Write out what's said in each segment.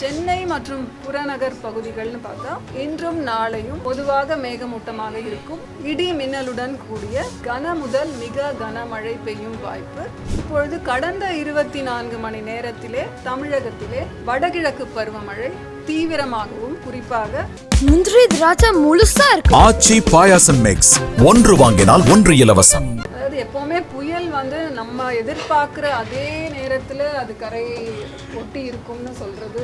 சென்னை மற்றும் புறநகர் பகுதிகள்னு பார்த்தா இன்றும் நாளையும் பொதுவாக மேகமூட்டமாக இருக்கும். இடி மின்னலுடன் கூடிய கன முதல் மிக கனமழை பெய்யும் வாய்ப்பு. இப்பொழுது கடந்த 24 மணி நேரத்திலே தமிழகத்திலே வடகிழக்கு பருவமழை தீவிரமாகவும் குறிப்பாக முந்திரி திராட்சை முழுசா இருக்கு. ஆச்சி பாயாசம் மிக்ஸ் ஒன்று வாங்கினால் ஒன்று இலவசம். அதாவது எப்பவுமே புயல் நம்ம எதிர்பார்க்குற அதே நேரத்தில் அது கரையை ஒட்டி இருக்கும்னு சொல்றது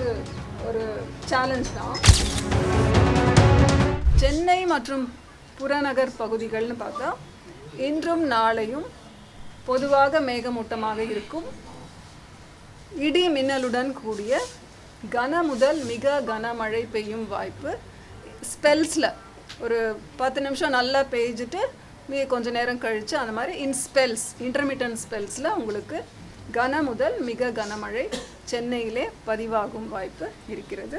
ஒரு சேலஞ்ச் தான். சென்னை மற்றும் புறநகர் பகுதிகள்னு பார்த்தா இன்றும் நாளையும் பொதுவாக மேகமூட்டமாக இருக்கும். இடி மின்னலுடன் கூடிய கன முதல் மிக கனமழை பெய்யும் வாய்ப்பு. ஸ்பெல்ஸில் ஒரு 10 நிமிஷம் நல்லா பெய்ஞ்சிட்டு கொஞ்ச நேரம் கழித்து அந்த மாதிரி இன்டர்மிட்டன்ட் ஸ்பெல்ஸில் உங்களுக்கு கன முதல் மிக கனமழை சென்னையிலே பதிவாகும் வாய்ப்பு இருக்கிறது.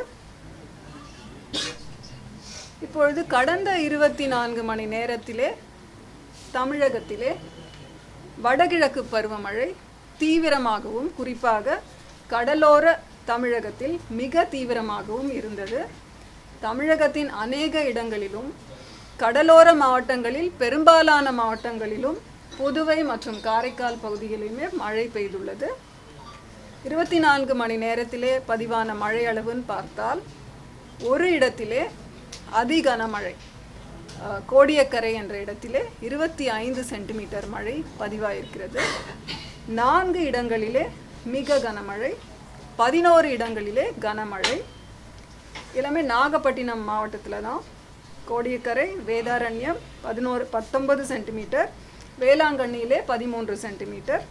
இப்பொழுது கடந்த 24 மணி நேரத்திலே தமிழகத்திலே வடகிழக்கு பருவமழை தீவிரமாகவும் குறிப்பாக கடலோர தமிழகத்தில் மிக தீவிரமாகவும் இருந்தது. தமிழகத்தின் அநேக இடங்களிலும் கடலோர மாவட்டங்களில் பெரும்பாலான மாவட்டங்களிலும் புதுவை மற்றும் காரைக்கால் பகுதிகளிலுமே மழை பெய்துள்ளது. 24 மணி நேரத்திலே பதிவான மழை அளவுன்னு பார்த்தால் ஒரு இடத்திலே அதிகனமழை கோடியக்கரை என்ற இடத்திலே 25 சென்டிமீட்டர் மழை பதிவாயிருக்கிறது. 4 இடங்களிலே மிக கனமழை, 11 இடங்களிலே கனமழை. எல்லாமே நாகப்பட்டினம் மாவட்டத்தில் தான். கோடியக்கரை, வேதாரண்யம் 19 சென்டிமீட்டர், வேளாங்கண்ணியிலே 13 சென்டிமீட்டர்,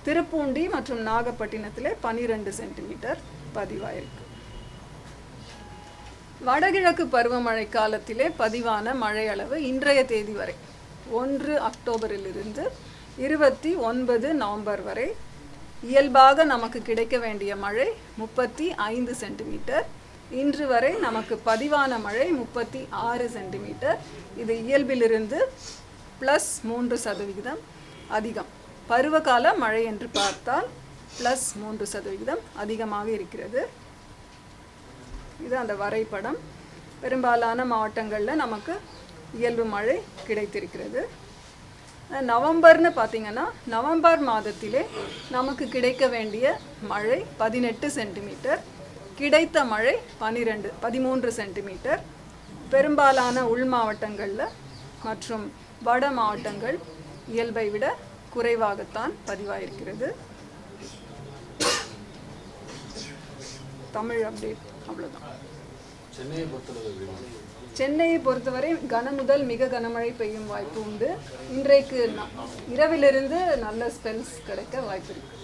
திருப்பூண்டி மற்றும் நாகப்பட்டினத்திலே 12 சென்டிமீட்டர் பதிவாயிருக்கு. வடகிழக்கு பருவமழை காலத்திலே பதிவான மழை அளவு இன்றைய தேதி வரை 1 அக்டோபரிலிருந்து 29 நவம்பர் வரை இயல்பாக நமக்கு கிடைக்க வேண்டிய மழை 35 சென்டிமீட்டர். இன்று வரை நமக்கு பதிவான மழை 36 சென்டிமீட்டர். இது இயல்பிலிருந்து +3% அதிகம். பருவகால மழை என்று பார்த்தால் +3% அதிகமாக இருக்கிறது. இது அந்த வரைபடம். பெரும்பாலான மாவட்டங்களில் நமக்கு இயல்பு மழை கிடைத்திருக்கிறது. நவம்பர்னு பார்த்திங்கன்னா நவம்பர் மாதத்திலே நமக்கு கிடைக்க வேண்டிய மழை 18 சென்டிமீட்டர், கிடைத்த மழை 13 சென்டிமீட்டர். பெரும்பாலான உள் மாவட்டங்களில் மற்றும் வட மாவட்டங்கள் இயல்பை விட குறைவாகத்தான் பதிவாயிருக்கிறது. தமிழ் அப்டேட் அவ்வளோதான். சென்னையை பொறுத்தவரை கன முதல் மிக கனமழை பெய்யும் வாய்ப்பு உண்டு. இன்றைக்கு இரவிலிருந்து நல்ல ஸ்பெல்ஸ் கிடைக்க வாய்ப்பு இருக்கு.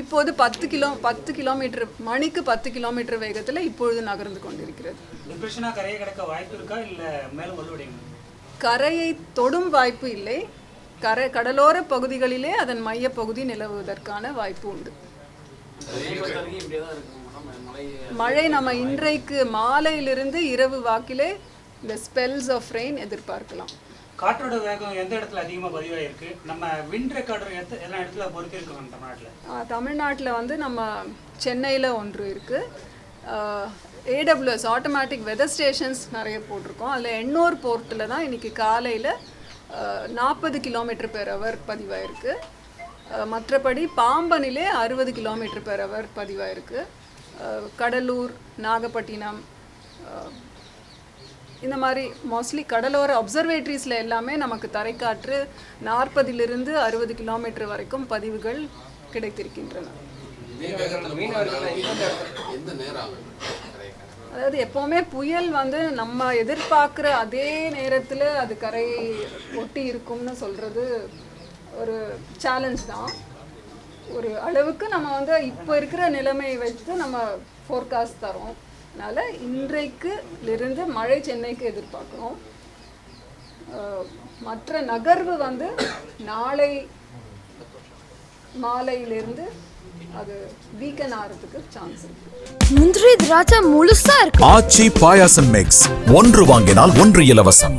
இப்போது 10 கிலோமீட்டர் மணிக்கு 10 கிலோமீட்டர் வேகத்தில் இப்பொழுது நகர்ந்து கொண்டிருக்கிறது. கரையை தொடும் வாய்ப்பு இல்லை. கடலோர பகுதிகளிலே அதன் மைய பகுதி நிலவுவதற்கான வாய்ப்பு உண்டு. மழை நம்ம இன்றைக்கு மாலையிலிருந்து இரவு வாக்கிலே இந்த ஸ்பெல்ஸ் ஆஃப் ரெயின் எதிர்பார்க்கலாம். காற்றோட வேகம் எந்த இடத்துல அதிகமாக பதிவாயிருக்கு? நம்ம விண்ட் ரெக்கார்டர் எந்த இடத்துல பொறுத்து இருக்கு தமிழ்நாட்டில்? தமிழ்நாட்டில் நம்ம சென்னையில் ஒன்று இருக்குது. AWS ஆட்டோமேட்டிக் வெதர் ஸ்டேஷன்ஸ் நிறைய போட்டிருக்கோம். அதில் எண்ணூர் போர்ட்டில் தான் இன்றைக்கி காலையில் 40 km/h பதிவாயிருக்கு. மற்றபடி பாம்பனிலே 60 km/h பதிவாயிருக்கு. கடலூர், நாகப்பட்டினம் இந்த மாதிரி மோஸ்ட்லி கடலோர அப்சர்வேட்டரிஸில் எல்லாமே நமக்கு தரைக்காற்று 40லிருந்து 60 கிலோமீட்டர் வரைக்கும் பதிவுகள் கிடைத்திருக்கின்றன. அதாவது எப்போவுமே புயல் நம்ம எதிர்பார்க்குற அதே நேரத்தில் அது கரையை ஒட்டி இருக்கும்னு சொல்கிறது ஒரு சேலஞ்ச் தான். ஒரு அளவுக்கு நம்ம இப்போ இருக்கிற நிலைமையை வைத்து நம்ம ஃபோர்காஸ்ட் தரோம். அதனால் இன்றைக்குலிருந்து மழை சென்னைக்கு எதிர்பார்க்குறோம். மற்ற நகர்வு நாளை மாலையிலிருந்து அது வீக்கெண்ட் ஆகிறதுக்கு சான்ஸ் இருக்கு. முந்திரி திராட்சை முழுசா இருக்கு. ஆச்சி பாயாசம் மிக்ஸ் ஒன்று வாங்கினால் ஒன்று இலவசம்.